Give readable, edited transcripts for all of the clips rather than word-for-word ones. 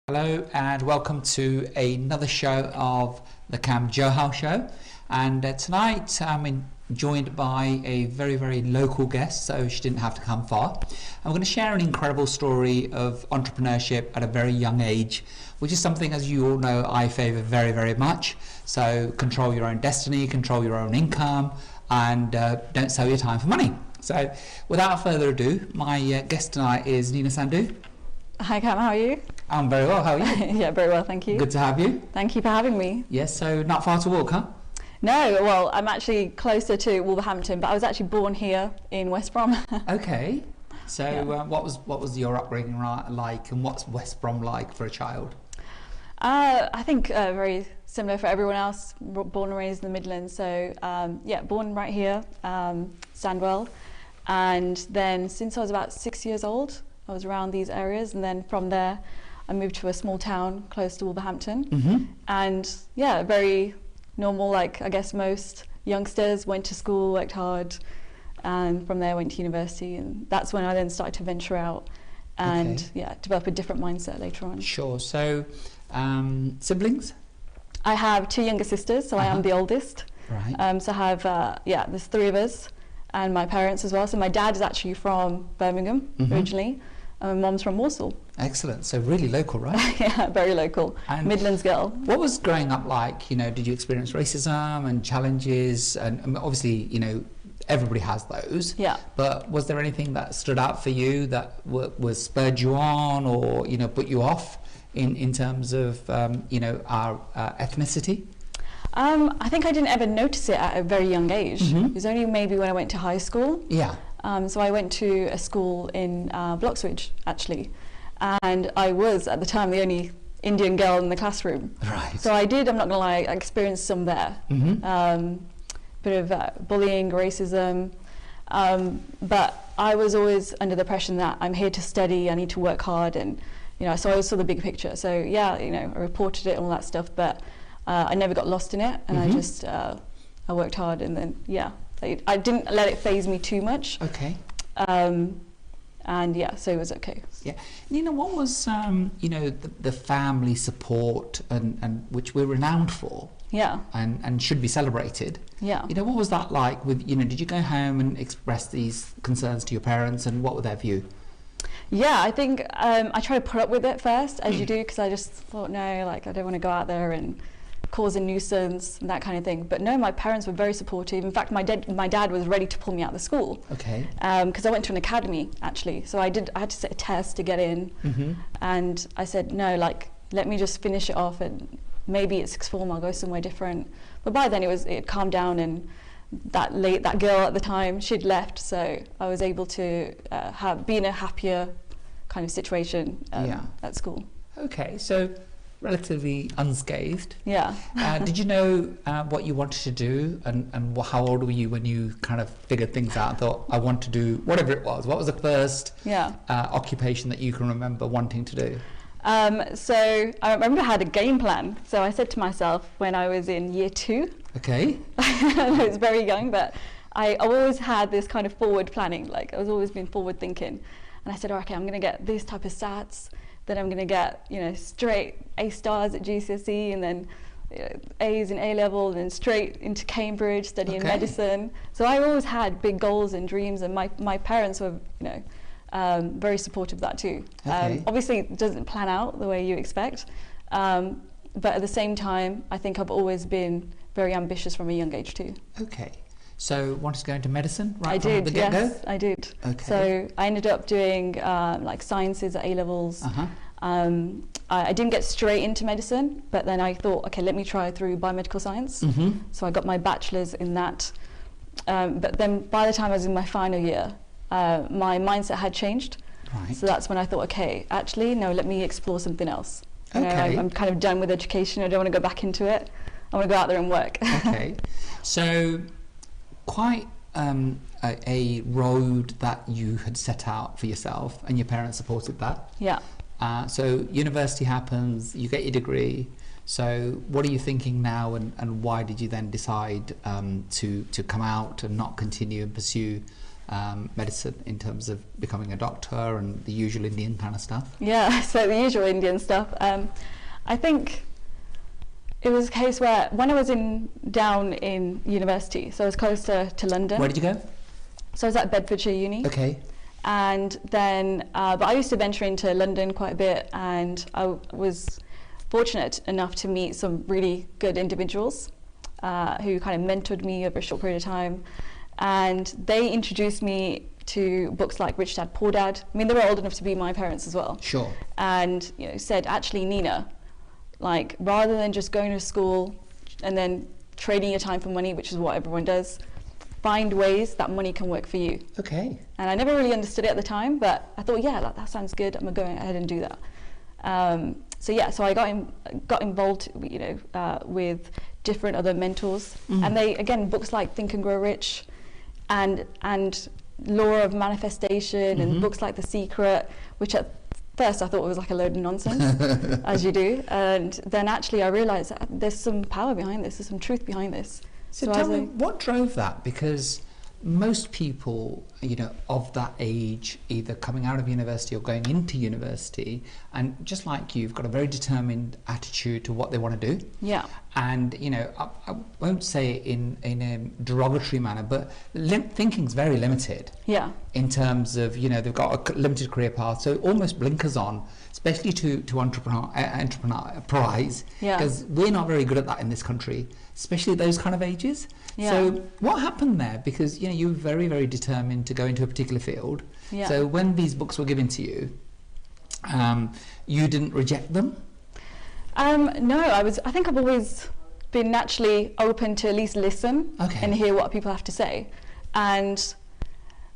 Hello and welcome to another show of the Kam Johal show, and tonight I'm joined by a very local guest, so she didn't have to come far. I'm going to share an incredible story of entrepreneurship at a very young age, which is something, as you all know, I favour very much. So control your own destiny, control your own income, and don't sell your time for money. So without further ado, my guest tonight is Nina Sandhu. Hi Kam, how are you? I'm very well, how are you? Yeah, very well, thank you. Good to have you. Thank you for having me. Yes, so not far to walk, huh? No, well, I'm actually closer to Wolverhampton, but I was actually born here in West Brom. Okay, so Yeah. what was your upbringing like, and what's West Brom like for a child? I think very similar for everyone else, born and raised in the Midlands. So yeah, born right here, Sandwell, and then since I was about 6 years old, I was around these areas, and then from there I moved to a small town close to Wolverhampton. And yeah, very normal, like I guess most youngsters, went to school, worked hard, and from there went to university, and that's when I then started to venture out and Okay. yeah, develop a different mindset later on. Sure, so siblings? I have two younger sisters, so I am the oldest. Right. So I have yeah, there's three of us, and my parents as well. So my dad is actually from Birmingham originally, and my mom's from Warsaw. Excellent, so really local, right? Yeah, very local, And Midlands girl. what was growing up like? You know, did you experience racism and challenges? And obviously, you know, everybody has those. Yeah. But was there anything that stood out for you that was spurred you on, or you know, put you off in terms of you know, our ethnicity? I think I didn't ever notice it at a very young age. It was only maybe when I went to high school. Yeah. So I went to a school in Bloxwich, actually, and I was at the time the only Indian girl in the classroom. Right. So I did, I'm not gonna lie, I experienced some there. Bit of bullying, racism, but I was always under the impression that I'm here to study, I need to work hard, and you know, so I always saw the big picture. So yeah, you know, I reported it and all that stuff, but I never got lost in it, and I just I worked hard, and then yeah, I didn't let it faze me too much. Okay. And yeah, so it was okay. Yeah, Nina, what was you know, the family support and which we're renowned for, Yeah, and should be celebrated. yeah. You know, what was that like? With, you know, did you go home and express these concerns to your parents, and what were their view? Yeah, I think I tried to put up with it first, as you do, because I just thought, no, like I don't want to go out there and cause a nuisance and that kind of thing. But no, my parents were very supportive. In fact, my dad was ready to pull me out of the school. Okay. Because I went to an academy, actually. So I had to sit a test to get in. And I said, no, like, let me just finish it off, and maybe at sixth form I'll go somewhere different. But by then it calmed down, and that girl at the time, she'd left, so I was able to be in a happier kind of situation at school. Okay, so relatively unscathed. Yeah. Did you know what you wanted to do, and how old were you when you kind of figured things out and thought, I want to do whatever it was? What was the first occupation that you can remember wanting to do? So I remember I had a game plan. So I said to myself when I was in year 2. Okay. I was very young, but I always had this kind of forward planning. Like I was always been forward thinking. And I said, okay, I'm going to get this type of stats. Then I'm going to get, you know, straight A stars at GCSE, and then A's in A level, and then straight into Cambridge studying medicine. So I always had big goals and dreams, and my parents were, you know, very supportive of that too. Obviously, it doesn't plan out the way you expect, but at the same time, I think I've always been very ambitious from a young age too. Okay. So wanted to go into medicine right I from did, the get-go? yes, I did. Okay. So I ended up doing like sciences at A levels. I didn't get straight into medicine, but then I thought, okay, let me try through biomedical science. So I got my bachelor's in that. But then by the time I was in my final year, my mindset had changed. Right. So that's when I thought, okay, actually, no, let me explore something else. You know, I'm kind of done with education. I don't want to go back into it. I want to go out there and work. Okay. So quite a road that you had set out for yourself, and your parents supported that. Yeah. So university happens, you get your degree. So what are you thinking now, and why did you then decide to come out and not continue and pursue medicine in terms of becoming a doctor and the usual Indian kind of stuff? Yeah, so the usual Indian stuff. I think it was a case where when I was down in university, so I was close to London. Where did you go? So I was at Bedfordshire Uni. Okay. And then, but I used to venture into London quite a bit, and I was fortunate enough to meet some really good individuals who kind of mentored me over a short period of time. And they introduced me to books like Rich Dad, Poor Dad. I mean, they were old enough to be my parents as well. Sure. And said, actually, Nina, like, rather than just going to school and then trading your time for money, which is what everyone does, find ways that money can work for you. Okay. And I never really understood it at the time, but I thought, yeah, that sounds good. I'm going ahead and do that. So I got involved, with different other mentors, and they, again, books like Think and Grow Rich, and Law of Manifestation, and books like The Secret, which at first I thought was like a load of nonsense, as you do, and then actually I realised that there's some power behind this, there's some truth behind this. So tell me, what drove that? Because most people, of that age, either coming out of university or going into university, and just like you've got a very determined attitude to what they want to do. Yeah. And, I won't say it in a derogatory manner, but thinking's very limited. Yeah. In terms of, they've got a limited career path, so almost blinkers on, especially to enterprise. Yeah. Because we're not very good at that in this country, especially at those kind of ages. Yeah. So what happened there? Because you were very, very determined to go into a particular field. Yeah. So when these books were given to you, you didn't reject them? No, I think I've always been naturally open to at least listen and hear what people have to say. And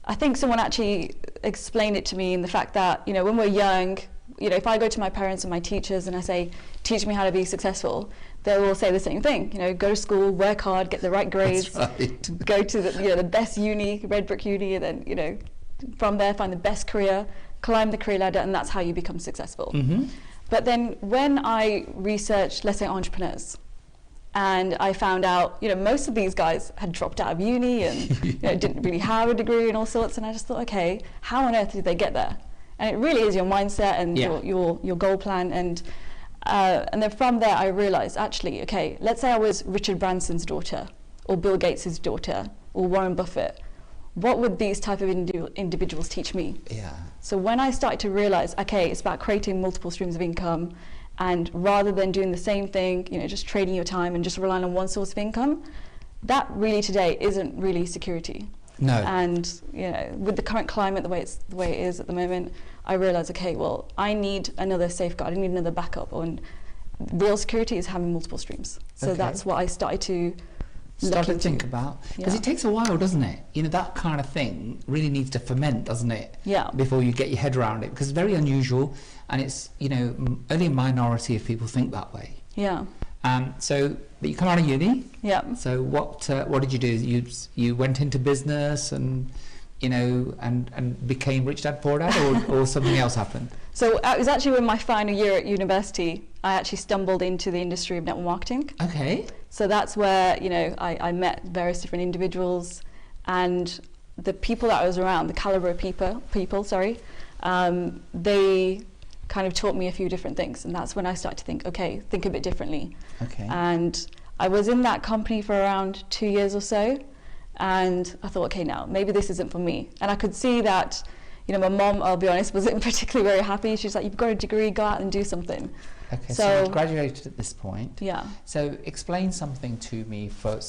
I think someone actually explained it to me in the fact that, when we're young, if I go to my parents and my teachers and I say, teach me how to be successful, they will say the same thing. Go to school, work hard, get the right grades, go to the best uni, red brick uni, and then from there find the best career, climb the career ladder, and that's how you become successful. But then when I researched, let's say, entrepreneurs, and I found out, most of these guys had dropped out of uni and didn't really have a degree and all sorts, and I just thought, okay, how on earth did they get there? And it really is your mindset and your goal plan, and then from there I realized, actually, okay, let's say I was Richard Branson's daughter, or Bill Gates's daughter, or Warren Buffett. What would these type of individuals teach me? Yeah. So when I started to realize, okay, it's about creating multiple streams of income, and rather than doing the same thing, just trading your time and just relying on one source of income, that really today isn't really security. No. And with the current climate, the way it is at the moment, I realize, okay, well, I need another safeguard, I need another backup, and real security is having multiple streams. So that's what I started to think about, because it takes a while, doesn't it? That kind of thing really needs to ferment, doesn't it? Yeah. Before you get your head around it, because it's very unusual, and it's only a minority of people think that way. Yeah. But you come out of uni. Yeah. So what did you do? You went into business and and became Rich Dad Poor Dad, or something else happened? So it was actually in my final year at university, I actually stumbled into the industry of network marketing. Okay. So that's where, I met various different individuals, and the people that I was around, the caliber of people, they kind of taught me a few different things, and that's when I started to think a bit differently. Okay. And I was in that company for around 2 years or so, and I thought, okay, now maybe this isn't for me. And I could see that, my mom, I'll be honest, wasn't particularly very happy. She's like, you've got a degree, go out and do something. Okay, so you graduated at this point. Yeah. So explain something to me for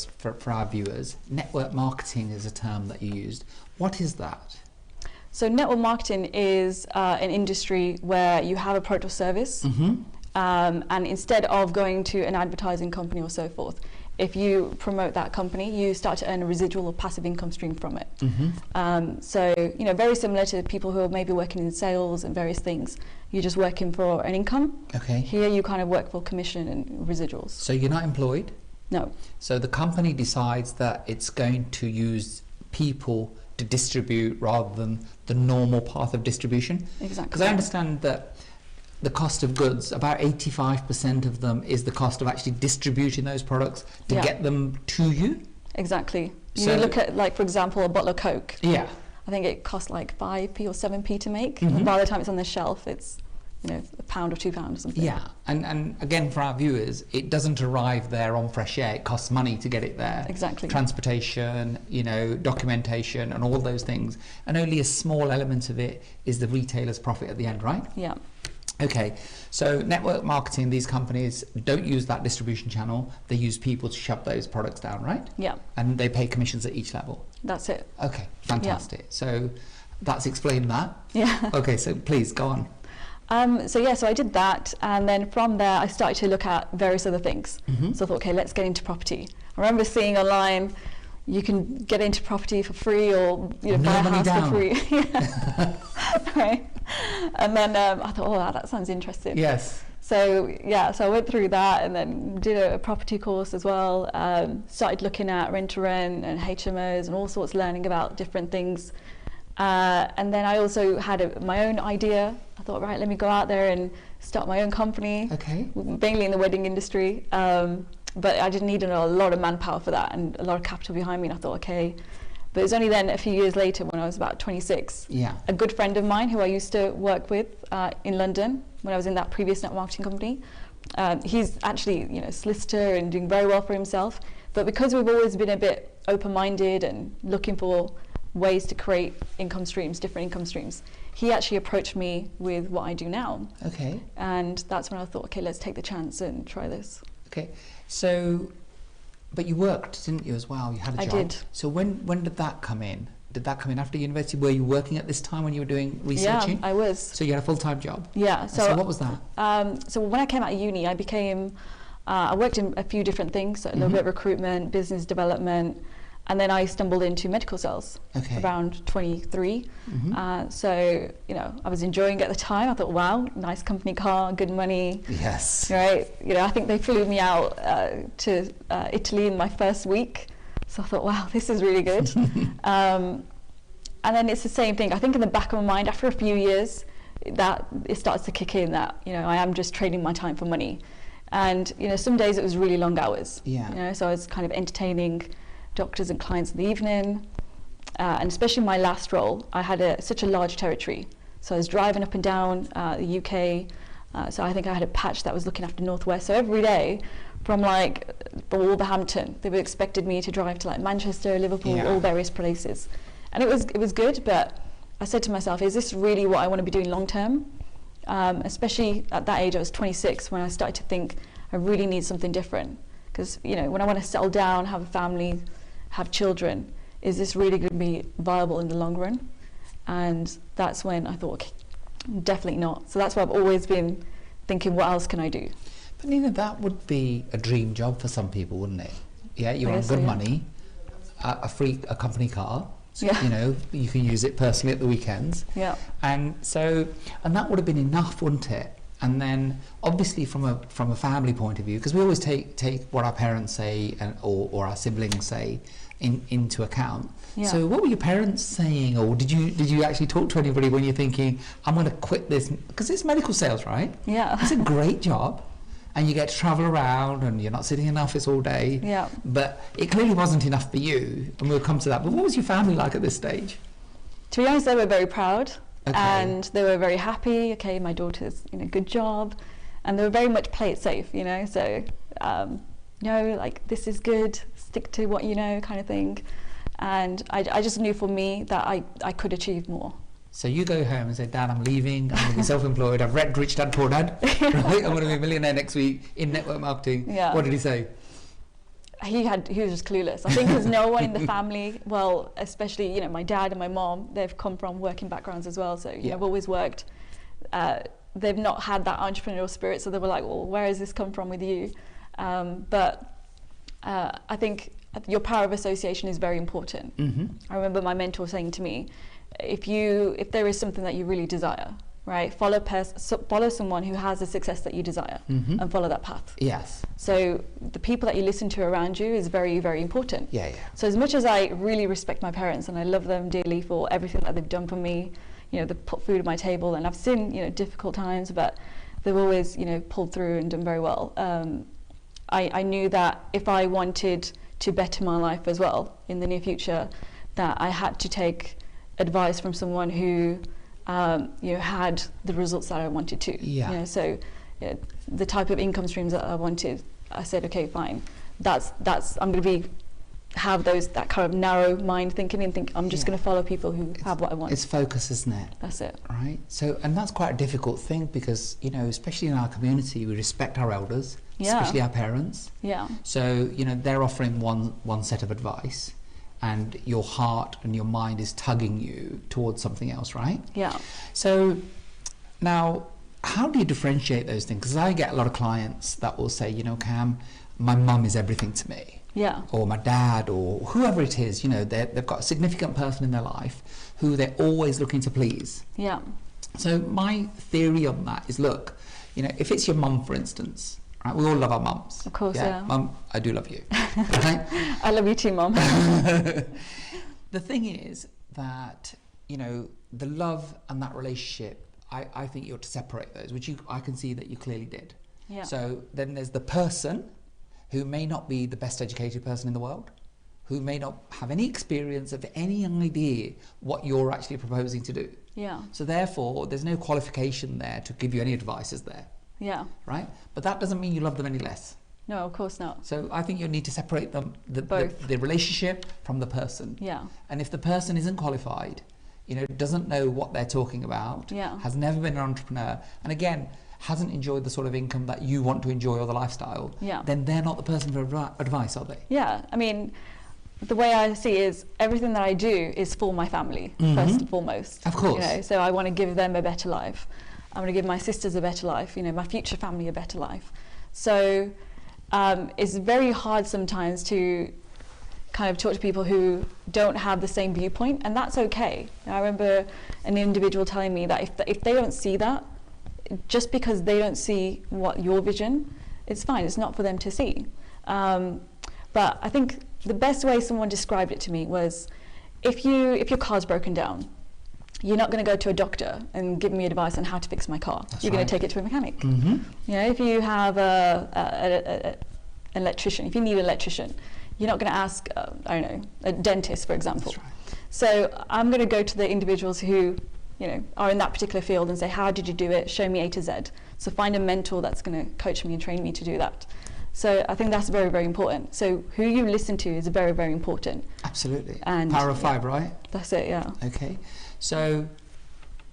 our viewers. Network marketing is a term that you used. What is that? So network marketing is an industry where you have a product or service, and instead of going to an advertising company or so forth, if you promote that company, you start to earn a residual or passive income stream from it. So, very similar to people who are maybe working in sales and various things. You're just working for an income. Okay. Here you kind of work for commission and residuals. So you're not employed? No. So the company decides that it's going to use people to distribute rather than the normal path of distribution? Exactly. Because I understand that the cost of goods, about 85% of them is the cost of actually distributing those products to get them to you. Exactly. You look at, like, for example, a bottle of Coke. Yeah. I think it costs like 5p or 7p to make. Mhm. And by the time it's on the shelf, it's, you know, £1 or £2 or something. Yeah, and again, for our viewers, it doesn't arrive there on fresh air. It costs money to get it there. Exactly. Transportation, you know, documentation, and all those things. And only a small element of it is the retailer's profit at the end, right? Yeah. Okay, so network marketing, these companies don't use that distribution channel. They use people to shove those products down, right? Yeah. And they pay commissions at each level. That's it. Okay, fantastic. So that's explained that. Yeah. Okay, so please go on. So I did that, and then from there I started to look at various other things. Mhm. So I thought, okay, let's get into property. I remember seeing online you can get into property for free, or, you know, No buy a money house down. for free. Yeah. Right. And then I thought, oh, that sounds interesting. Yes. So I went through that, and then did a property course as well. Started looking at rent to rent and HMOs and all sorts, learning about different things. And then I also had my own idea. I thought, right, let me go out there and start my own company, Okay. mainly in the wedding industry. But I just needed a lot of manpower for that and a lot of capital behind me. And I thought, okay. But it was only then, a few years later, when I was about 26, Yeah. a good friend of mine who I used to work with in London when I was in that previous network marketing company. He's actually, you know, a solicitor and doing very well for himself. But because we've always been a bit open-minded and looking for ways to create income streams, different income streams, he actually approached me with what I do now. Okay. And that's when I thought, okay, let's take the chance and try this. Okay. So, but you worked, didn't you, as well? You had a I job. did. So when did that come in? Did that come in after university? Were you working at this time when you were doing researching? Yeah, I was. So you had a full-time job? Yeah. So what was that? So when I came out of uni, I became, I worked in a few different things, so a little Mhm. bit of recruitment, business development, and then I stumbled into medical sales Okay. around 23. Mhm. So, you know, I was enjoying it at the time. I thought, wow, nice company car, good money, Yes. right? You know, I think they flew me out to Italy in my first week. So I thought, wow, this is really good. And then it's the same thing. I think in the back of my mind, after a few years, that it starts to kick in that, you know, I am just trading my time for money. And, you know, some days it was really long hours. Yeah. You know, so I was kind of entertaining doctors and clients in the evening. And especially my last role, I had such a large territory. So I was driving up and down the UK. So I think I had a patch that was looking after Northwest. So every day from like Wolverhampton, they expected me to drive to like Manchester, Liverpool, Yeah. all various places. And it was good, but I said to myself, is this really what I want to be doing long term? Especially at that age, I was 26, when I started to think I really need something different. Because, you know, when I want to settle down, have a family, have children, is this really going to be viable in the long run? And that's when I thought, okay, definitely not. So that's why I've always been thinking, what else can I do? But Nina, that would be a dream job for some people, wouldn't it? Yeah, you're I on guess so, good yeah. money, a company car. So, Yeah. you know, you can use it personally at the weekends. Yeah. And that would have been enough, wouldn't it? And then, obviously, from a family point of view, because we always take what our parents say or our siblings say into account. Yeah. So, what were your parents saying, or did you actually talk to anybody when you're thinking, I'm going to quit this? Because it's medical sales, right? Yeah. It's a great job, and you get to travel around, and you're not sitting in an office all day. Yeah. But it clearly wasn't enough for you, and we'll come to that. But what was your family like at this stage? To be honest, they were very proud. Okay. And they were very happy. Okay, my daughter's, you know, good job, and they were very much play it safe, you know. So, no, like, this is good. Stick to what you know, kind of thing. And I just knew for me that I could achieve more. So you go home and say, Dad, I'm leaving. I'm going to be self-employed. I've read Rich Dad Poor Dad. Right? I'm going to be a millionaire next week in network marketing. Yeah. What did he say? He was just clueless. I think because no one in the family, well, especially, you know, my dad and my mom, they've come from working backgrounds as well. So, you know, I've always worked. They've not had that entrepreneurial spirit. So they were like, well, where has this come from with you? But I think your power of association is very important. Mm-hmm. I remember my mentor saying to me, if there is something that you really desire, right, follow someone who has the success that you desire, Mm-hmm. and follow that path. Yes. So the people that you listen to around you is very, very important. Yeah, yeah. So as much as I really respect my parents and I love them dearly for everything that they've done for me, you know, they've put food on my table, and I've seen, you know, difficult times, but they've always, you know, pulled through and done very well. I knew that if I wanted to better my life as well in the near future, that I had to take advice from someone who had the results that I wanted to. Yeah. So the type of income streams that I wanted, I said, okay, fine. That's I'm going to have that kind of narrow mind thinking and think I'm just going to follow people who have what I want. It's focus, isn't it? That's it. Right. So, and that's quite a difficult thing because, especially in our community, we respect our elders, especially our parents. Yeah. So, they're offering one set of advice and your heart and your mind is tugging you towards something else, right? Yeah. So now, how do you differentiate those things? Because I get a lot of clients that will say, Kam, my mum is everything to me. Yeah. Or my dad, or whoever it is, they've got a significant person in their life who they're always looking to please. Yeah. So my theory on that is, look, if it's your mum, for instance, right, we all love our mums. Of course, yeah. Mum, I do love you. Right? I love you too, Mum. The thing is that, the love and that relationship, I think you ought to separate those, which I can see that you clearly did. Yeah. So then there's the person who may not be the best educated person in the world, who may not have any experience of any idea what you're actually proposing to do. Yeah. So therefore, there's no qualification there to give you any advice, is there? Yeah. Right? But that doesn't mean you love them any less. No, of course not. So I think you need to separate them, Both. the relationship from the person. Yeah. And if the person isn't qualified, doesn't know what they're talking about, Yeah. has never been an entrepreneur, and again, hasn't enjoyed the sort of income that you want to enjoy or the lifestyle, Yeah. then they're not the person for advice, are they? Yeah. I mean, the way I see it is everything that I do is for my family, first and foremost. Of course. So I want to give them a better life. I want to give my sisters a better life, my future family a better life. So it's very hard sometimes to kind of talk to people who don't have the same viewpoint, and that's okay. I remember an individual telling me that if they don't see that, just because they don't see what your vision, it's fine. It's not for them to see. But I think the best way someone described it to me was, if your car's broken down, you're not going to go to a doctor and give me advice on how to fix my car. That's You're going right. to take it to a mechanic. Mm-hmm. If you have an electrician, if you need an electrician, you're not going to ask, a dentist, for example. That's right. So I'm going to go to the individuals who, are in that particular field and say, how did you do it? Show me A to Z. So find a mentor that's going to coach me and train me to do that. So I think that's very, very important. So who you listen to is very, very important. Absolutely. And Power of five, right? That's it, yeah. Okay. So,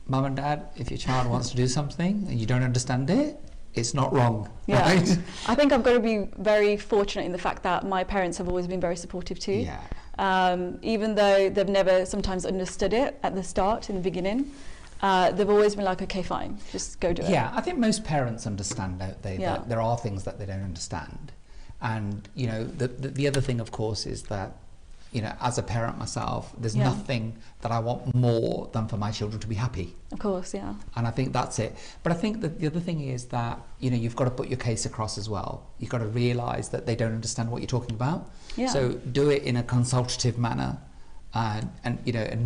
mum and dad, if your child wants to do something and you don't understand it, it's not wrong, Yeah. right? I think I've got to be very fortunate in the fact that my parents have always been very supportive too. Yeah. Even though they've never sometimes understood it at the start, in the beginning, they've always been like, okay, fine, just go do it. Yeah, I think most parents understand, don't they? Yeah. That there are things that they don't understand. And, the other thing, of course, is that, as a parent myself, there's Yeah. nothing that I want more than for my children to be happy. Of course, yeah. And I think that's it. But I think that the other thing is that, you've got to put your case across as well. You've got to realise that they don't understand what you're talking about. Yeah. So do it in a consultative manner and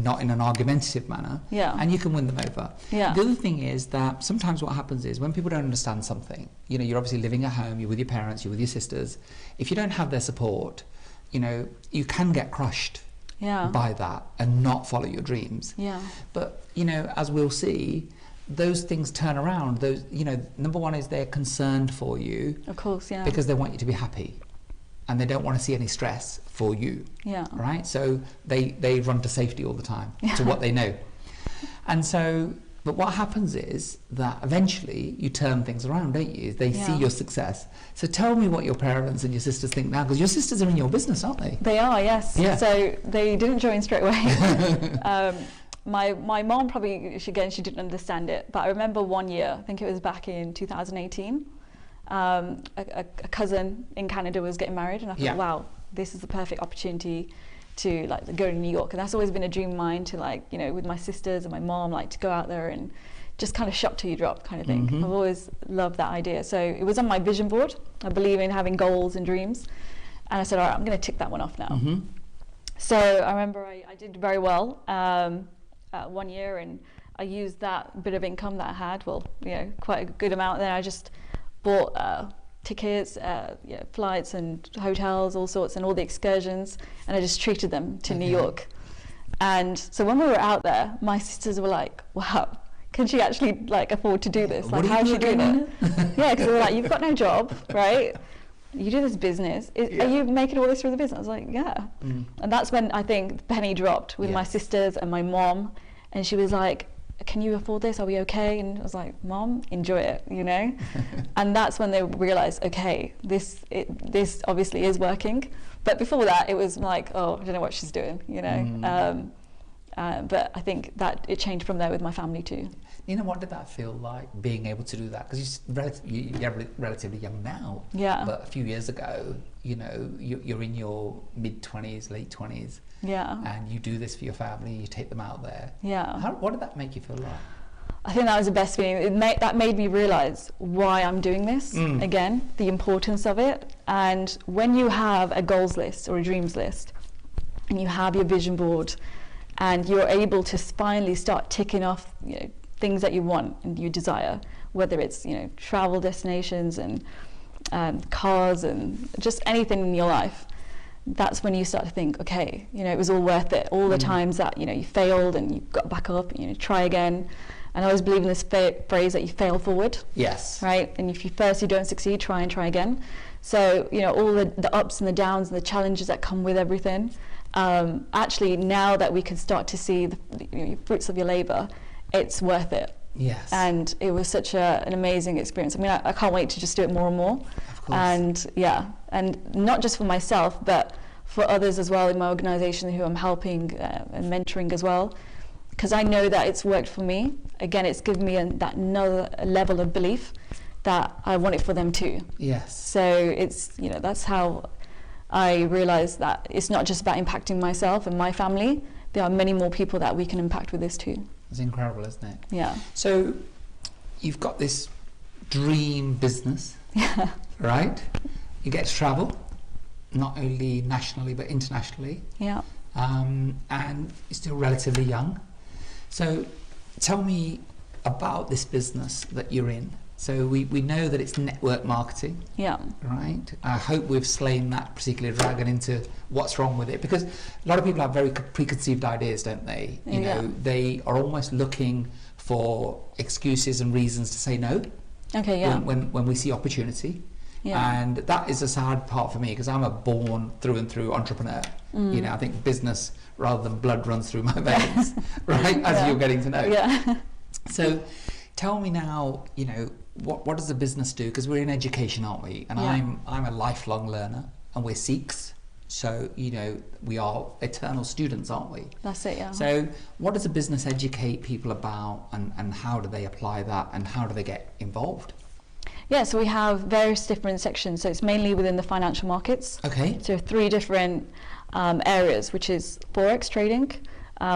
not in an argumentative manner. Yeah. And you can win them over. Yeah. The other thing is that sometimes what happens is when people don't understand something, you're obviously living at home, you're with your parents, you're with your sisters. If you don't have their support, you can get crushed Yeah. by that and not follow your dreams. Yeah. But, as we'll see, those things turn around. Those, number one is they're concerned for you Of course, yeah. because they want you to be happy and they don't want to see any stress for you. Yeah. Right? So they run to safety all the time, to what they know. And so, but what happens is that eventually you turn things around, don't you? They see Yeah. your success. So tell me what your parents and your sisters think now, because your sisters are in your business, aren't they? They are, yes. Yeah. So they didn't join straight away. My mom probably, she didn't understand it, but I remember one year, I think it was back in 2018, a cousin in Canada was getting married, and I thought, Yeah. wow, this is the perfect opportunity to go to New York. And that's always been a dream of mine to with my sisters and my mom, to go out there and just kind of shop till you drop kind of thing. Mhm. I've always loved that idea. So it was on my vision board. I believe in having goals and dreams. And I said, all right, I'm going to tick that one off now. Mm-hmm. So I remember I did very well 1 year, and I used that bit of income that I had, quite a good amount. Then I just bought tickets, flights and hotels, all sorts, and all the excursions, and I just treated them to New Okay. York. And so when we were out there, my sisters were like, wow, can she actually like afford to do this? Like, how is she doing it? Yeah, because they were like, you've got no job, right? You do this business. Are you making all this through the business? I was like, yeah. And that's when I think the penny dropped with my sisters and my mom. And she was like, can you afford this? Are we okay? And I was like, Mom, enjoy it, you know? And that's when they realized, okay, this obviously is working. But before that, it was like, oh, I don't know what she's doing, you know? But I think that it changed from there with my family too. Nina, what did that feel like, being able to do that? Because you're relatively young now. Yeah. But a few years ago, you know, you're in your mid-20s, late 20s. Yeah. And you do this for your family, you take them out there. Yeah. What did that make you feel like? I think that was the best feeling. That made me realise why I'm doing this, again, the importance of it. And when you have a goals list or a dreams list, and you have your vision board, and you're able to finally start ticking off, you know, things that you want and you desire, whether it's, you know, travel destinations and cars and just anything in your life, that's when you start to think, okay, you know, it was all worth it. All the times that, you know, you failed and you got back up and, you know, try again. And I always believe in this phrase that you fail forward. Yes. Right? And if you don't succeed, try and try again. So, you know, all the ups and the downs and the challenges that come with everything, actually now that we can start to see the you know, fruits of your labour, it's worth it. Yes. And it was such an amazing experience. I mean, I can't wait to just do it more and more. Of course. And yeah, and not just for myself, but for others as well in my organisation who I'm helping and mentoring as well. Because I know that it's worked for me. Again, it's given me that another level of belief that I want it for them too. Yes. So it's, you know, that's how I realised that it's not just about impacting myself and my family. There are many more people that we can impact with this too. It's incredible, isn't it? Yeah. So you've got this dream business, right? You get to travel, not only nationally but internationally. Yeah. And you're still relatively young. So tell me about this business that you're in. So we know that it's network marketing. Yeah. Right. I hope we've slain that particular dragon into what's wrong with it, because a lot of people have very preconceived ideas, don't they? You know, they are almost looking for excuses and reasons to say no. Okay. Yeah. When we see opportunity. Yeah. And that is a sad part for me, because I'm a born through and through entrepreneur. You know, I think business rather than blood runs through my veins, right? As you're getting to know. Yeah. So tell me now, you know, what does a business do? Because we're in education, aren't we? And I'm a lifelong learner, and we're Sikhs. So, you know, we are eternal students, aren't we? That's it, yeah. So what does a business educate people about, and how do they apply that, and how do they get involved? Yeah, so we have various different sections. So it's mainly within the financial markets. Okay. So 3 different areas, which is Forex trading,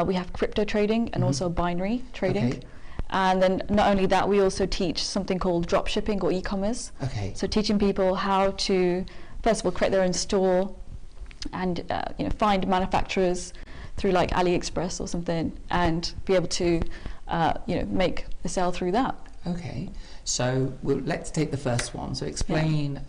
we have crypto trading, and also binary trading. Okay. And then not only that, we also teach something called drop shipping or e-commerce. Okay. So teaching people how to, first of all, create their own store and you know, find manufacturers through like AliExpress or something, and be able to you know, make a sale through that. Okay. So let's take the first one. So explain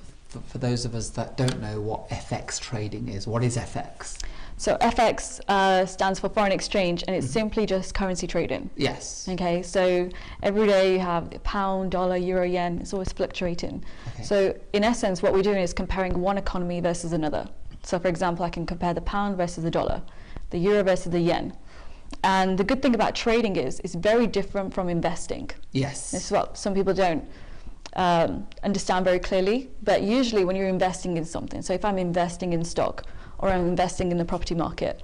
for those of us that don't know what FX trading is. What is FX? So FX stands for foreign exchange, and it's simply just currency trading. Yes. Okay, so every day you have pound, dollar, euro, yen. It's always fluctuating. Okay. So in essence, what we're doing is comparing one economy versus another. So for example, I can compare the pound versus the dollar, the euro versus the yen. And the good thing about trading is it's very different from investing. Yes. This is what some people don't understand very clearly. But usually when you're investing in something, so if I'm investing in stock or I'm investing in the property market,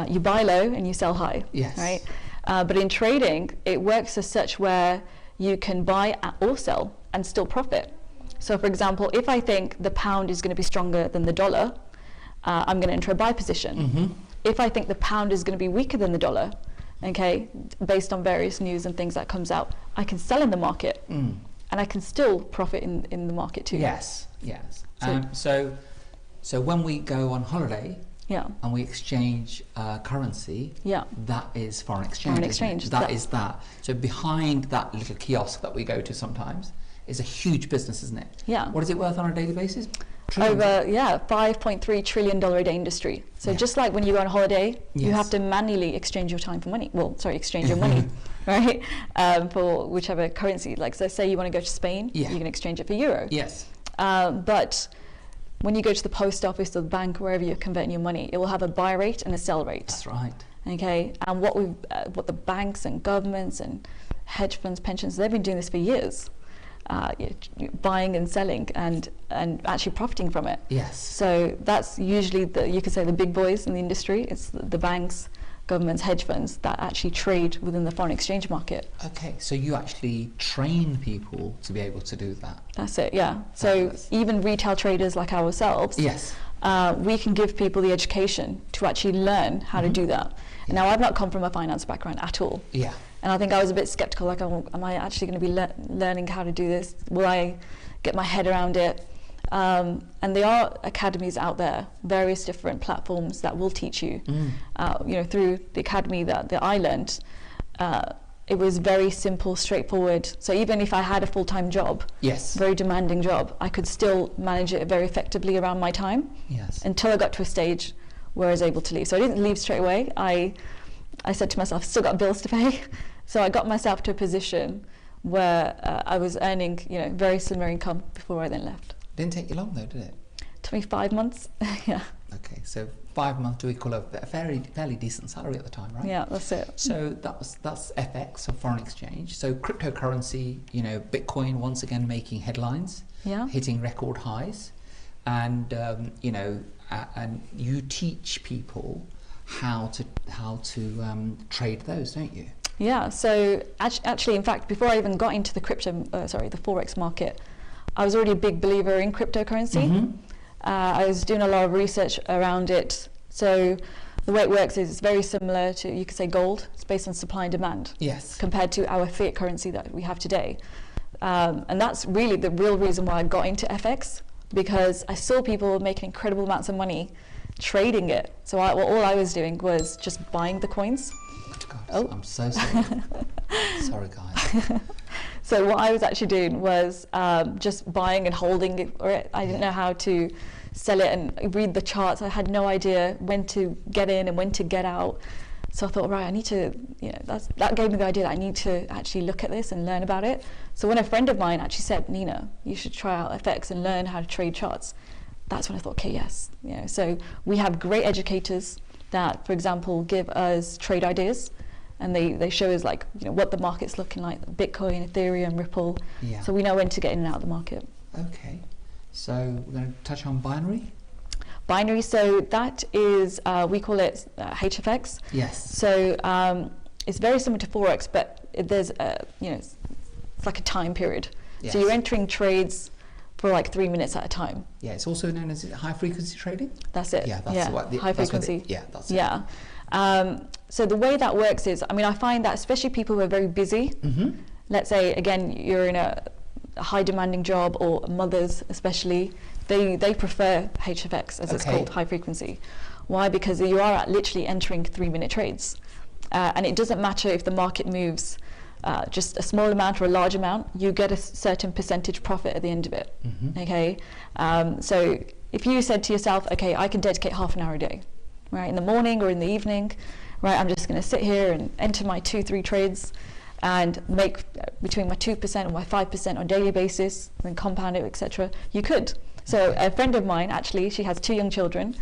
you buy low and you sell high. Yes. Right? But in trading, it works as such where you can buy or sell and still profit. So for example, if I think the pound is going to be stronger than the dollar, I'm going to enter a buy position. If I think the pound is going to be weaker than the dollar, okay, based on various news and things that comes out, I can sell in the market, and I can still profit in the market too. Yes, yes. So when we go on holiday, and we exchange currency, that is foreign exchange. Foreign exchange. That is that. So behind that little kiosk that we go to sometimes is a huge business, isn't it? Yeah. What is it worth on a daily basis? over 5.3 trillion dollar a day industry. So just like when you go on holiday, you have to manually exchange your time for money. Exchange your money, right? For whichever currency. Like, so say you want to go to Spain, you can exchange it for euro. Yes. But when you go to the post office or the bank, wherever you're converting your money, it will have a buy rate and a sell rate. That's right. Okay, and what the banks and governments and hedge funds, pensions, they've been doing this for years. Buying and selling and actually profiting from it. Yes. So that's usually you could say the big boys in the industry. It's the banks, governments, hedge funds that actually trade within the foreign exchange market. Okay, so you actually train people to be able to do that. That's it, yeah. So even retail traders like ourselves, yes, we can give people the education to actually learn how to do that. Yeah. Now, I've not come from a finance background at all. Yeah. And I think I was a bit skeptical, like, oh, am I actually going to be learning how to do this? Will I get my head around it? And there are academies out there, various different platforms that will teach you. Through the academy that I learned, it was very simple, straightforward. So even if I had a full-time job, very demanding job, I could still manage it very effectively around my time. Yes. Until I got to a stage where I was able to leave. So I didn't leave straight away. I said to myself, I've still got bills to pay. So I got myself to a position where I was earning, very similar income before I then left. Didn't take you long though, did it? Took me 5 months. Yeah. Okay, so 5 months to equal a fairly decent salary at the time, right? Yeah, that's it. So that's FX, so foreign exchange. So cryptocurrency, Bitcoin once again making headlines, hitting record highs, and and you teach people how to trade those, don't you? Yeah. So actually, in fact, before I even got into the the forex market, I was already a big believer in cryptocurrency. I was doing a lot of research around it. So the way it works is it's very similar to, you could say, gold. It's based on supply and demand. Yes. Compared Compared to our fiat currency that we have today. And that's really the real reason why I got into FX, because I saw people making incredible amounts of money trading it. So all I was doing was just buying the coins. God, I'm so sorry. Sorry, guys. So what I was actually doing was just buying and holding it. I didn't know how to sell it and read the charts. I had no idea when to get in and when to get out. So I thought, right, I need to, that gave me the idea that I need to actually look at this and learn about it. So when a friend of mine actually said, Nina, you should try out FX and learn how to trade charts, that's when I thought, okay, yes. So we have great educators that, for example, give us trade ideas, and they show us what the market's looking like, Bitcoin, Ethereum, Ripple. Yeah. So we know when to get in and out of the market. Okay. So we're going to touch on binary. Binary, so that is, we call it HFX. Yes. So it's very similar to Forex, but there's, it's like a time period. Yes. So you're entering trades for like 3 minutes at a time. Yeah, it's also known as high frequency trading. That's it. Yeah, that's high frequency. That's it. Yeah. So the way that works is, I find that especially people who are very busy, let's say, again, you're in a high demanding job, or mothers especially, they prefer HFX, as it's called, high frequency. Why? Because you are literally entering 3 minute trades. And it doesn't matter if the market moves just a small amount or a large amount, you get a certain percentage profit at the end of it. Okay. So if you said to yourself, okay, I can dedicate half an hour a day, right, in the morning or in the evening, right, I'm just going to sit here and enter my 2-3 trades and make between my 2% and my 5% on a daily basis, and then compound it, etc. You could. So a friend of mine, actually, she has 2 young children.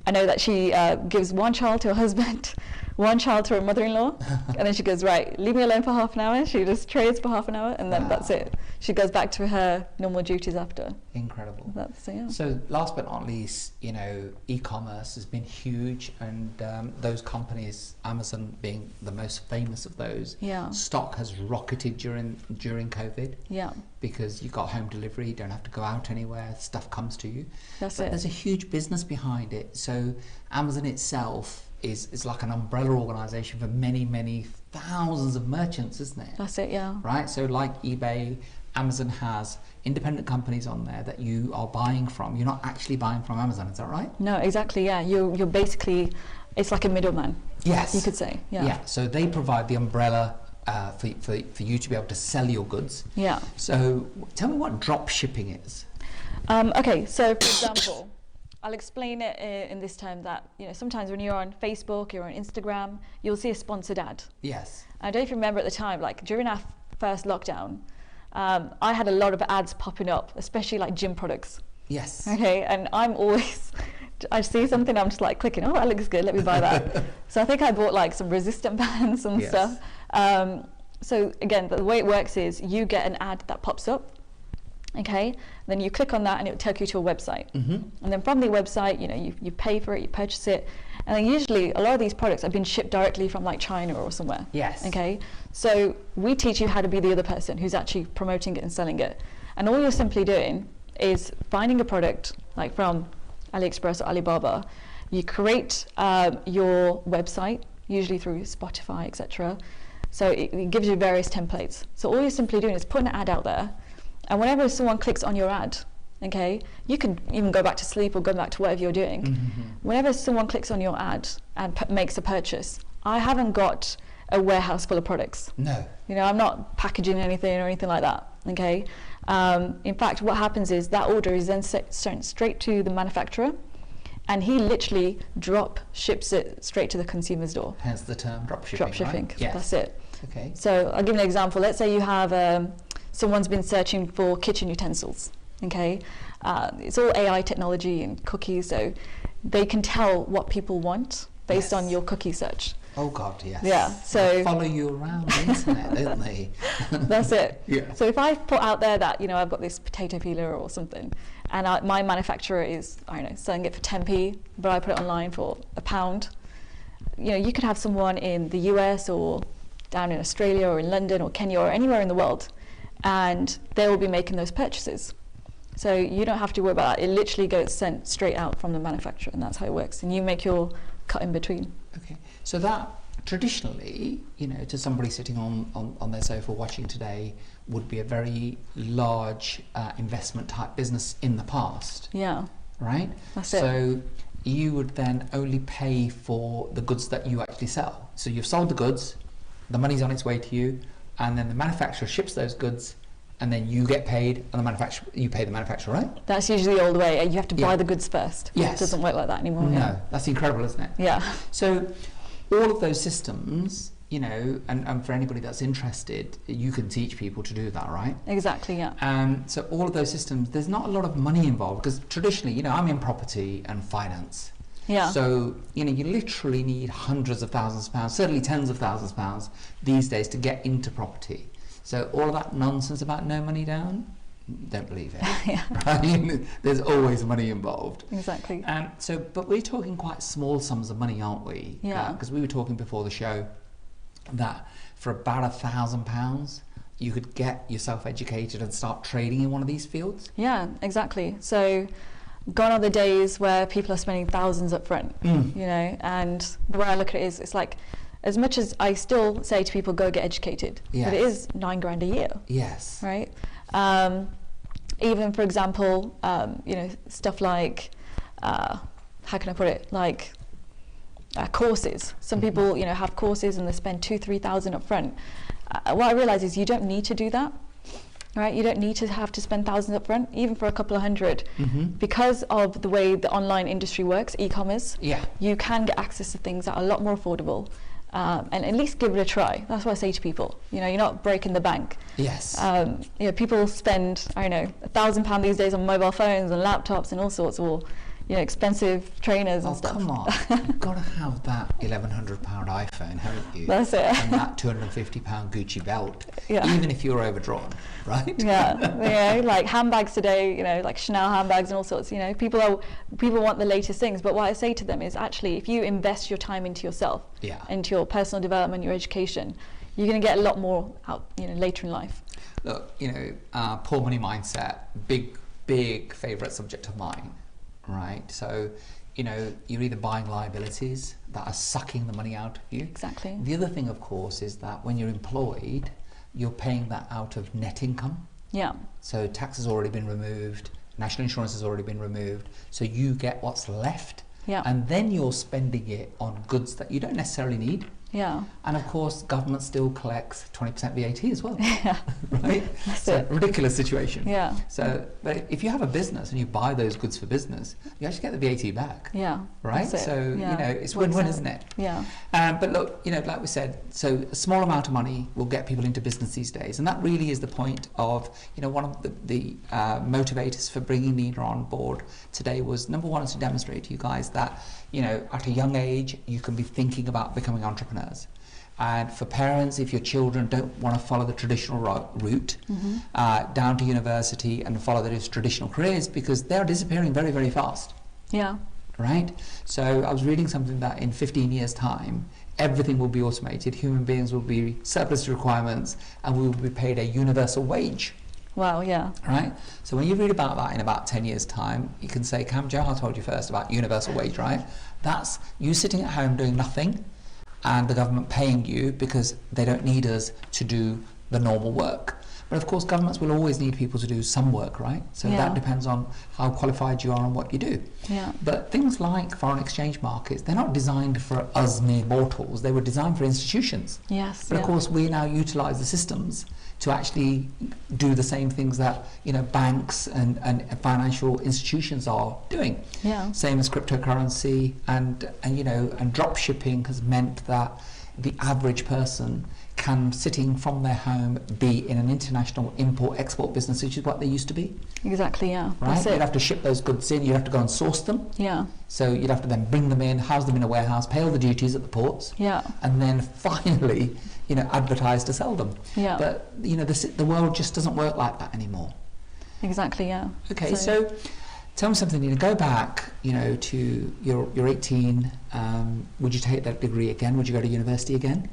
I know that she gives 1 child to her husband, 1 child to her mother-in-law, and then she goes, right, leave me alone for half an hour. She just trades for half an hour, and then that's it. She goes back to her normal duties after. Incredible. Yeah. So last but not least, e-commerce has been huge, and those companies, Amazon being the most famous of those, stock has rocketed during COVID. Yeah. Because you got home delivery, you don't have to go out anywhere, stuff comes to you. But there's a huge business behind it. So Amazon itself is like an umbrella organization for many thousands of merchants, isn't it? That's it, yeah. Right, so like eBay, Amazon has independent companies on there that you are buying from. You're not actually buying from Amazon, is that right? No, exactly, yeah. You're basically, it's like a middleman. Yes. You could say, yeah. Yeah, so they provide the umbrella for you to be able to sell your goods. Yeah. So tell me what drop shipping is. Okay, so for example, I'll explain it in this term that, sometimes when you're on Facebook, you're on Instagram, you'll see a sponsored ad. Yes. I don't know if you remember at the time, like during our first lockdown, I had a lot of ads popping up, especially like gym products. Yes. Okay, and I'm always, I see something, I'm just like clicking, oh, that looks good, let me buy that. So I think I bought like some resistant bands and Yes. stuff. So again, the way it works is you get an ad that pops up, okay, then you click on that and it will take you to a website. And then from the website, you pay for it, you purchase it, and then usually a lot of these products have been shipped directly from like China or somewhere. Yes. Okay, so we teach you how to be the other person who's actually promoting it and selling it. And all you're simply doing is finding a product like from AliExpress or Alibaba. You create your website, usually through Spotify, etc. So it gives you various templates. So all you're simply doing is putting an ad out there, and whenever someone clicks on your ad, okay, you can even go back to sleep or go back to whatever you're doing. Whenever someone clicks on your ad and makes a purchase, I haven't got a warehouse full of products. No. I'm not packaging anything or anything like that, okay? In fact, what happens is that order is then sent straight to the manufacturer, and he literally drop ships it straight to the consumer's door. Hence the term drop shipping. Drop shipping, right? Yes. that's it. Okay. So I'll give you an example. Let's say you have someone's been searching for kitchen utensils, okay? It's all AI technology and cookies, so they can tell what people want based on your cookie search. Oh God, yes. Yeah, so they follow you around the internet, don't they? That's it. Yeah. So if I put out there that I've got this potato peeler or something, and my manufacturer is selling it for 10p, but I put it online for £1. You could have someone in the US or down in Australia or in London or Kenya or anywhere in the world, and they will be making those purchases. So you don't have to worry about that. It literally gets sent straight out from the manufacturer, and that's how it works. And you make your cut in between. Okay. So that traditionally, to somebody sitting on their sofa watching today, would be a very large investment type business in the past. Yeah. Right? That's it. So you would then only pay for the goods that you actually sell. So you've sold the goods, the money's on its way to you, and then the manufacturer ships those goods, and then you get paid, and you pay the manufacturer, right? That's usually the old way. You have to buy the goods first. Yes. It doesn't work like that anymore. No, that's incredible, isn't it? Yeah. So all of those systems, and for anybody that's interested, you can teach people to do that, right? Exactly, yeah. So all of those systems, there's not a lot of money involved, because traditionally, I'm in property and finance. Yeah. So, you literally need hundreds of thousands of pounds, certainly tens of thousands of pounds these days to get into property. So all of that nonsense about no money down, don't believe it. Yeah. Right? There's always money involved. Exactly. But we're talking quite small sums of money, aren't we? Yeah. Because we were talking before the show that for about £1,000, you could get yourself educated and start trading in one of these fields. Yeah, exactly. So gone are the days where people are spending thousands up front, and the way I look at it is, it's like, as much as I still say to people, go get educated, but it is £9,000 a year. Yes. Right? Even, for example, stuff like, how can I put it, like courses. Some people, have courses and they spend 2,000-3,000 up front. What I realize is you don't need to do that. Right? You don't need to have to spend thousands up front, even for a couple of hundred. Because of the way the online industry works, e-commerce, you can get access to things that are a lot more affordable. And at least give it a try. That's what I say to people. You're not breaking the bank. Yes. People spend, £1,000 these days on mobile phones and laptops and all sorts, or expensive trainers and stuff. Come on, you've got to have that £1,100 iPhone, haven't you? That's it. And that £250 Gucci belt, even if you're overdrawn, right? Yeah, like handbags today, like Chanel handbags and all sorts. People want the latest things, but what I say to them is, actually, if you invest your time into yourself, into your personal development, your education, you're going to get a lot more out, later in life. Look, poor money mindset, big favourite subject of mine. Right, so you're either buying liabilities that are sucking the money out of you. Exactly. The other thing, of course, is that when you're employed, you're paying that out of net income. Yeah. So tax has already been removed, national insurance has already been removed, so you get what's left. Yeah. And then you're spending it on goods that you don't necessarily need. Yeah. And of course, government still collects 20% VAT as well. Yeah. Right? That's So it. ridiculous situation. Yeah. So, but if you have a business and you buy those goods for business, you actually get the VAT back. Yeah. Right? That's it. So, Yeah. you know, it's Works win-win, out. isn't it? Yeah. But look, you know, like we said, so a small amount of money will get people into business these days. And that really is the point of, you know, one of the motivators for bringing Nina on board today was, number one, is to demonstrate to you guys that, you know, at a young age, you can be thinking about becoming entrepreneurs. And for parents, if your children don't want to follow the traditional route down to university and follow those traditional careers, because they're disappearing very, very fast. Yeah. Right? So I was reading something that in 15 years' time, everything will be automated, human beings will be surplus to requirements, and we will be paid a universal wage. Wow, yeah. Right? So when you read about that in about 10 years' time, you can say, Kam Johal told you first about universal wage, right? That's you sitting at home doing nothing, and the government paying you because they don't need us to do the normal work. But of course, governments will always need people to do some work, right? So Yeah. that depends on how qualified you are and what you do. Yeah. But things like foreign exchange markets, they're not designed for us mere mortals. They were designed for institutions. Yes. But of course, we now utilise the systems to actually do the same things that, you know, banks and financial institutions are doing. Yeah. Same as cryptocurrency and you know, and drop shipping has meant that the average person can, sitting from their home, be in an international import-export business, which is what they used to be. Exactly, yeah. Right? That's You'd it. have to ship those goods in, you'd have to go and source them. Yeah. So you'd have to then bring them in, house them in a warehouse, pay all the duties at the ports, Yeah. and then finally, you know, advertise to sell them. Yeah. But, you know, the world just doesn't work like that anymore. Exactly, yeah. Okay, so tell me something, Nina. Go back, you know, to you're 18. Would you take that degree again? Would you go to university again?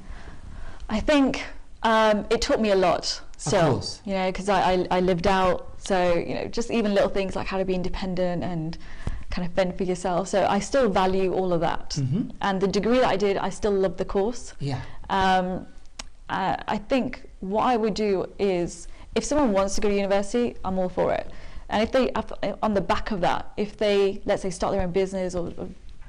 I think it taught me a lot still, course. you know, because I lived out, so, you know, just even little things like how to be independent and kind of fend for yourself. So I still value all of that. Mm-hmm. And the degree that I did, I still love the course. Yeah. I think what I would do is, if someone wants to go to university, I'm all for it. And if they, on the back of that, if they, let's say, start their own business or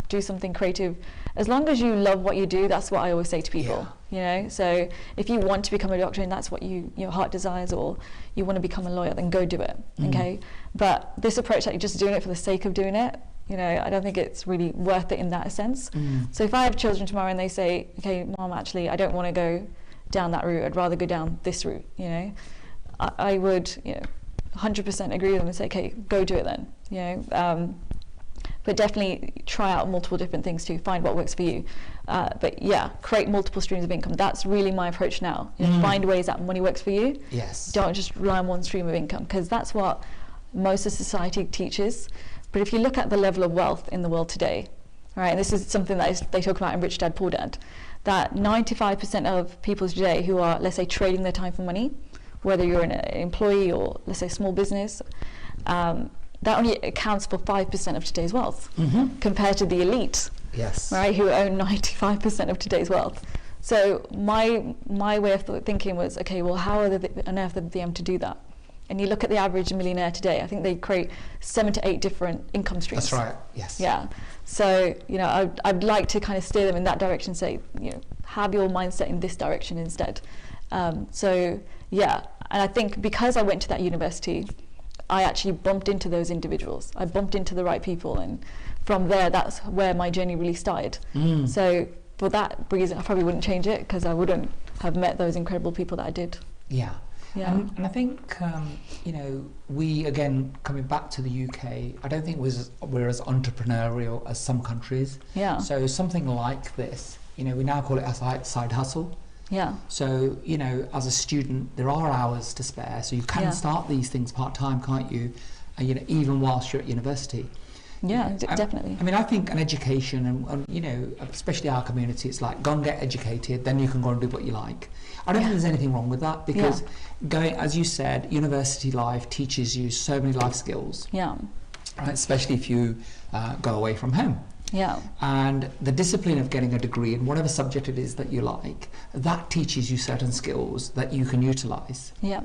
do something creative, as long as you love what you do, that's what I always say to people. You know, so if you want to become a doctor and that's what your heart desires, or you want to become a lawyer, then go do it. Okay. But this approach that you're just doing it for the sake of doing it, you know, I don't think it's really worth it in that sense. So if I have children tomorrow and they say, okay, Mom, actually I don't want to go down that route, I'd rather go down this route, you know, I would, you know, 100% agree with them and say, okay, go do it then, you know. But definitely try out multiple different things to find what works for you. But yeah, create multiple streams of income. That's really my approach now. You know, find ways that money works for you. Yes. Don't just rely on one stream of income, because that's what most of society teaches. But if you look at the level of wealth in the world today, right, and this is something that they talk about in Rich Dad Poor Dad, that 95% of people today who are, let's say, trading their time for money, whether you're an employee or, let's say, small business, that only accounts for 5% of today's wealth, compared to the elite, Yes. right, who own 95% of today's wealth. So my way of thinking was, okay, well, how on earth are they able to do that? And you look at the average millionaire today, I think they create 7 to 8 different income streams. That's right. Yes. Yeah. So, you know, I'd like to kind of steer them in that direction, say, you know, have your mindset in this direction instead. So, yeah. And I think because I went to that university, I actually bumped into those individuals. I bumped into the right people. And from there, that's where my journey really started. So for that reason, I probably wouldn't change it, because I wouldn't have met those incredible people that I did. Yeah. Yeah. And I think, you know, we, again, coming back to the UK, I don't think we're as entrepreneurial as some countries. Yeah. So something like this, you know, we now call it a side hustle. Yeah. So, you know, as a student, there are hours to spare. So you can start these things part-time, can't you? You know, even whilst you're at university. Yeah, definitely. I mean, I think an education, and you know, especially our community, it's like, go and get educated, then you can go and do what you like. I don't think there's anything wrong with that, because going, as you said, university life teaches you so many life skills. Yeah. Right? Especially if you go away from home. Yeah. And the discipline of getting a degree in whatever subject it is that you like, that teaches you certain skills that you can utilise. Yeah.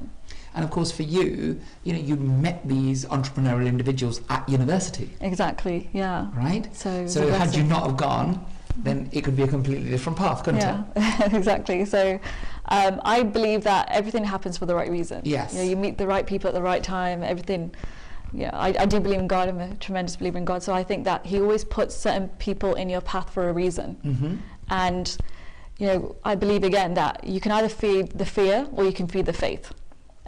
And of course, for you, you know, you met these entrepreneurial individuals at university. Exactly. Yeah. Right? So had you not have gone, then it could be a completely different path, couldn't it? Yeah, exactly. So I believe that everything happens for the right reason. Yes. You know, you meet the right people at the right time, everything. Yeah, I do believe in God. I'm a tremendous believer in God. So I think that He always puts certain people in your path for a reason. Mm-hmm. And, you know, I believe again that you can either feed the fear or you can feed the faith.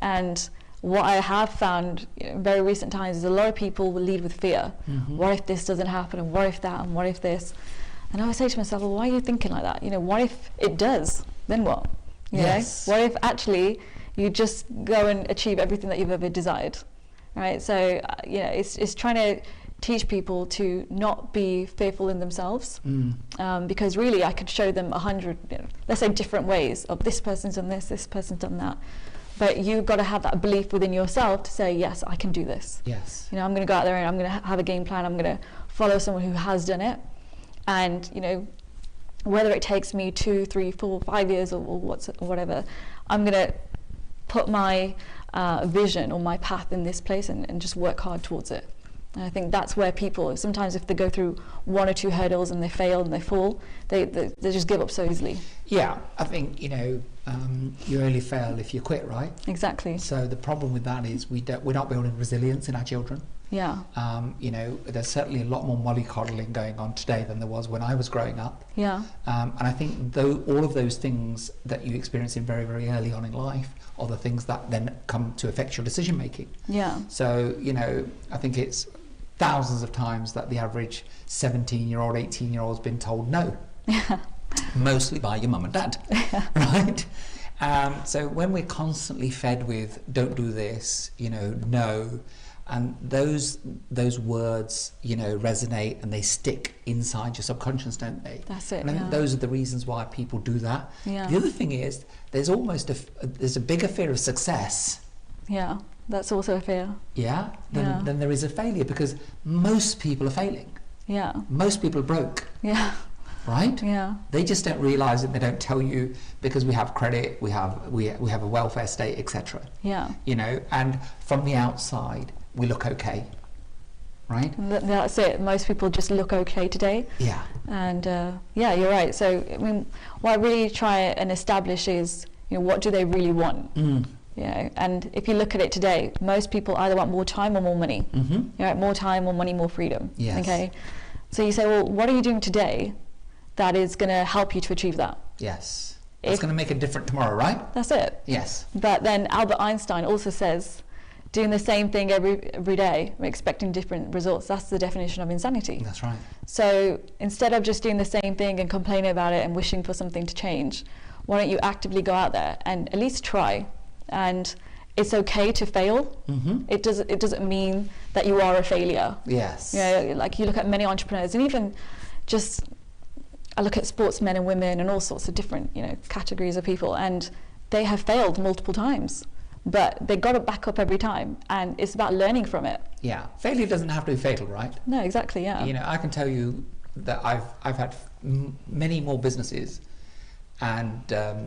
And what I have found, you know, in very recent times is a lot of people will lead with fear. Mm-hmm. What if this doesn't happen, and what if that, and what if this? And I always say to myself, well, why are you thinking like that? You know, what if it does? Then what? You Yes. know? What if actually you just go and achieve everything that you've ever desired? Right? So, you know, it's trying to teach people to not be fearful in themselves, because really I could show them 100, you know, let's say different ways of this person's done this person's done that. But you've got to have that belief within yourself to say, yes, I can do this. Yes. You know, I'm going to go out there and I'm going to have a game plan. I'm going to follow someone who has done it. And, you know, whether it takes me 2, 3, 4, 5 years or whatever, I'm going to put my vision or my path in this place and just work hard towards it. And I think that's where people, sometimes if they go through 1 or 2 hurdles and they fail and they fall, they just give up so easily. Yeah, I think, you know, you only fail if you quit, right? Exactly. So the problem with that is we're not building resilience in our children. Yeah. You know, there's certainly a lot more mollycoddling going on today than there was when I was growing up. Yeah. And I think though all of those things that you experience in very, very early on in life are the things that then come to affect your decision making. Yeah. So, you know, I think it's thousands of times that the average 17-year-old, 18-year-old has been told no. Yeah. Mostly by your mum and dad, right? So when we're constantly fed with "don't do this," you know, "no," and those words, you know, resonate and they stick inside your subconscious, don't they? That's it. And I think those are the reasons why people do that. Yeah. The other thing is there's almost there's a bigger fear of success. Yeah, that's also a fear. Yeah. Than there is a failure, because most people are failing. Yeah. Most people are broke. Yeah. Right? Yeah. They just don't realise it. They don't tell you because we have credit, we have a welfare state, etc. Yeah. You know, and from the outside we look okay, right? That's it. Most people just look okay today. Yeah. And yeah, you're right. So I mean, what I really try and establish is, you know, what do they really want? You know, and if you look at it today, most people either want more time or more money. Mm-hmm. You know, more time, more money, more freedom. Yes. Okay. So you say, well, what are you doing today that is going to help you to achieve that? Yes. It's going to make a difference tomorrow, right? That's it. Yes. But then Albert Einstein also says, doing the same thing every day, expecting different results, that's the definition of insanity. That's right. So instead of just doing the same thing and complaining about it and wishing for something to change, why don't you actively go out there and at least try? And it's okay to fail. Mm-hmm. It doesn't mean that you are a failure. Yes. You know, like you look at many entrepreneurs, and even just I look at sportsmen and women and all sorts of different, you know, categories of people, and they have failed multiple times, but they got it back up every time, and it's about learning from it. Yeah. Failure doesn't have to be fatal, right? No, exactly. Yeah. You know, I can tell you that I've had many more businesses and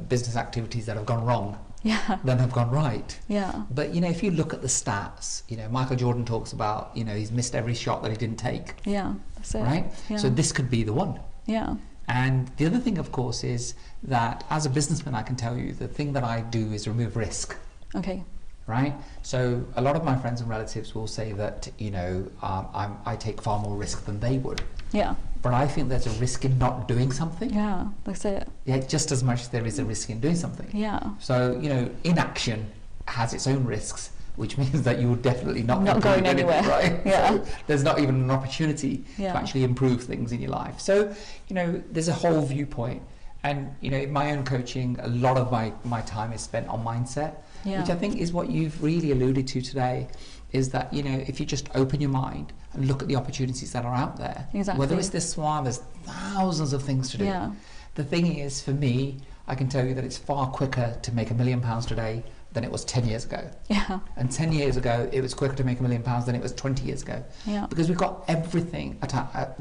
business activities that have gone wrong Yeah. than have gone right. Yeah. But, you know, if you look at the stats, you know, Michael Jordan talks about, you know, he's missed every shot that he didn't take. Yeah. That's it. Right? Yeah. So this could be the one. Yeah. And the other thing, of course, is that as a businessman, I can tell you the thing that I do is remove risk. Okay. Right? So a lot of my friends and relatives will say that, you know, I take far more risk than they would. Yeah. But I think there's a risk in not doing something. Yeah. That's it. Yeah, just as much as there is a risk in doing something. Yeah. So, you know, inaction has its own risks, which means that you will definitely not going anything, anywhere. right? Yeah. So there's not even an opportunity Yeah. to actually improve things in your life. So, you know, there's a whole viewpoint. And, you know, in my own coaching, a lot of my time is spent on mindset, Yeah. which I think is what you've really alluded to today, is that, you know, if you just open your mind and look at the opportunities that are out there, Exactly. whether it's this one, there's thousands of things to do. Yeah. The thing is, for me, I can tell you that it's far quicker to make £1 million today than it was 10 years ago. Yeah. And 10 years ago, it was quicker to make £1 million than it was 20 years ago. Yeah. Because we've got everything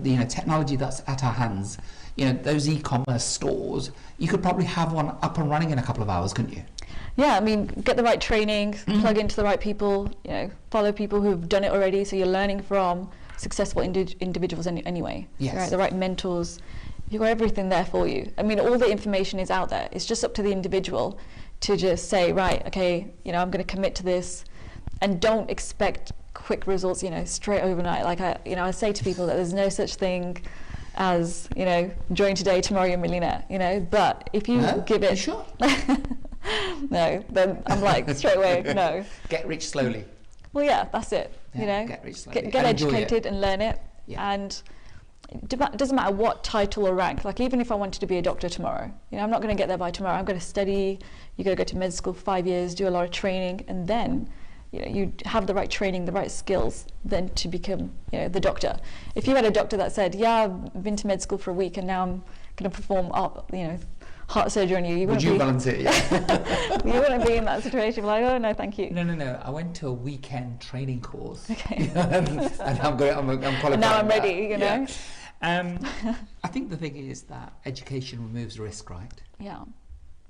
you know, technology that's at our hands. You know, those e-commerce stores, you could probably have one up and running in a couple of hours, couldn't you? Yeah, I mean, get the right training, plug into the right people, you know, follow people who've done it already, so you're learning from successful individuals anyway. Yes. Right, the right mentors. you've got everything there for you. I mean, all the information is out there. It's just up to the individual to just say, right, okay, you know, I'm going to commit to this, and don't expect quick results, you know, straight overnight. Like I say to people that there's no such thing as, you know, join today, tomorrow you're a millionaire, you know. But if you give it, sure? No, then I'm like straight away, no. Get rich slowly. Well, yeah, that's it. Yeah, you know, get rich slowly. get educated and learn it. Yeah. And it doesn't matter what title or rank. Like, even if I wanted to be a doctor tomorrow, you know, I'm not going to get there by tomorrow. I'm going to study. You got to go to med school for 5 years, do a lot of training, and then, you know, you have the right training, the right skills, then to become, you know, the doctor. If you had a doctor that said, yeah, I've been to med school for a week and now I'm going to perform heart surgery on you, would you volunteer? Yeah. You wouldn't be in that situation. Like, oh no, thank you. No. I went to a weekend training course. Okay. And I'm qualified. And now I'm ready. You know. Yeah. I think the thing is that education removes risk, right? Yeah.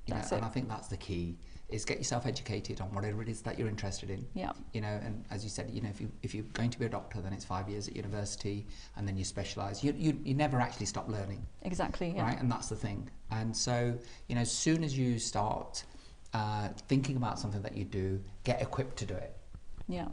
That's it. it. And I think that's the key. Is get yourself educated on whatever it is that you're interested in. Yeah. You know, and as you said, you know, if you're going to be a doctor, then it's 5 years at university, and then you specialise. You never actually stop learning. Exactly. Yeah. Right, and that's the thing. And so, you know, as soon as you start thinking about something that you do, get equipped to do it. Yeah.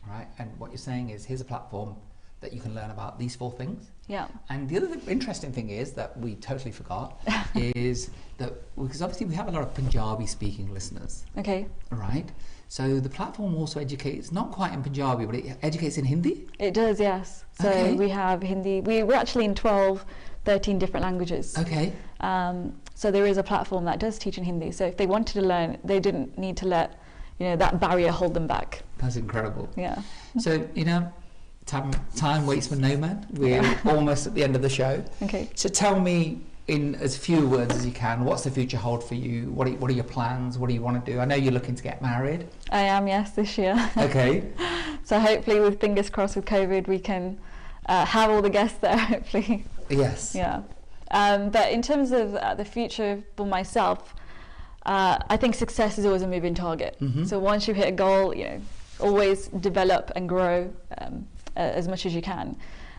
Right, and what you're saying is, here's a platform that you can learn about these 4 things. Yeah. And the other interesting thing is that we totally forgot is that, because obviously we have a lot of Punjabi speaking listeners. Okay. Right. So the platform also educates, not quite in Punjabi, but it educates in Hindi? It does, yes. So Okay. we have Hindi. We're actually in 12, 13 different languages. Okay. So there is a platform that does teach in Hindi. So if they wanted to learn, they didn't need to let, you know, that barrier hold them back. That's incredible. Yeah. So, you know, time waits for no man. We're almost at the end of the show. Okay. So tell me, in as few words as you can, what's the future hold for you? What are your plans? What do you want to do? I know you're looking to get married. I am, yes, this year. Okay. So hopefully, with fingers crossed with COVID, we can have all the guests there, hopefully. Yes. Yeah. But in terms of the future for myself, I think success is always a moving target. Mm-hmm. So once you hit a goal, you know, always develop and grow as much as you can.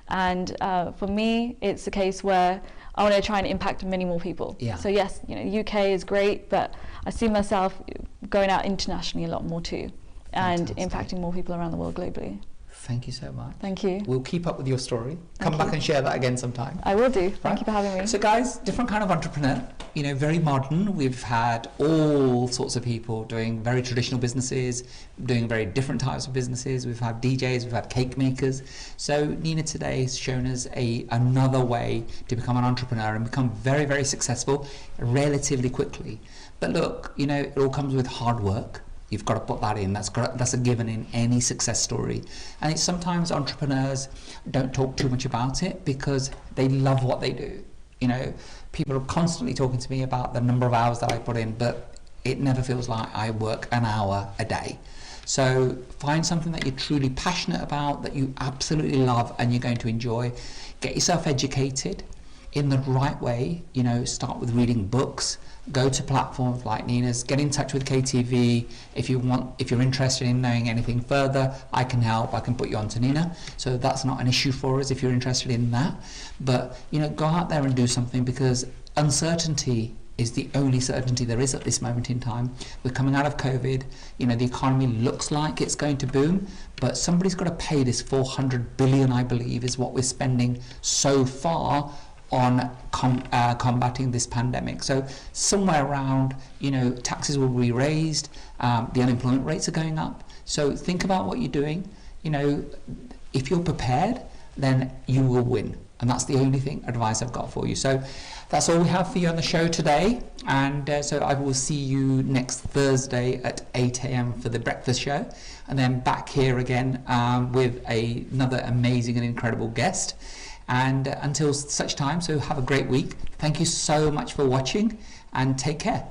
And for me, it's a case where I want to try and impact many more people. Yeah. So yes, you know, UK is great, but I see myself going out internationally a lot more too, and Fantastic. impacting more people around the world globally. Thank you so much. Thank you. We'll keep up with your story. Come Thank back you. and share that again sometime. I will do. Thank Right. you for having me. So guys, different kind of entrepreneur, you know, very modern. We've had all sorts of people doing very traditional businesses, doing very different types of businesses. We've had DJs, we've had cake makers. So Nina today has shown us another way to become an entrepreneur and become very, very successful relatively quickly. But look, you know, it all comes with hard work. You've got to put that in. That's a given in any success story. And it's sometimes entrepreneurs don't talk too much about it because they love what they do. You know, people are constantly talking to me about the number of hours that I put in, but it never feels like I work an hour a day. So find something that you're truly passionate about, that you absolutely love and you're going to enjoy. Get yourself educated in the right way. You know, start with reading books. Go to platforms like Nina's, get in touch with KTV. If you're interested in knowing anything further, I can help. I can put you on to Nina. So that's not an issue for us if you're interested in that. But, you know, go out there and do something, because uncertainty is the only certainty there is at this moment in time. We're coming out of COVID. You know, the economy looks like it's going to boom, but somebody's got to pay this 400 billion, I believe, is what we're spending so far on combating this pandemic. So somewhere around, you know, taxes will be raised, the unemployment rates are going up. So think about what you're doing. You know, if you're prepared, then you will win. And that's the only advice I've got for you. So that's all we have for you on the show today. And so I will see you next Thursday at 8 a.m. for the breakfast show. And then back here again with another amazing and incredible guest. And until such time, so have a great week. Thank you so much for watching and take care.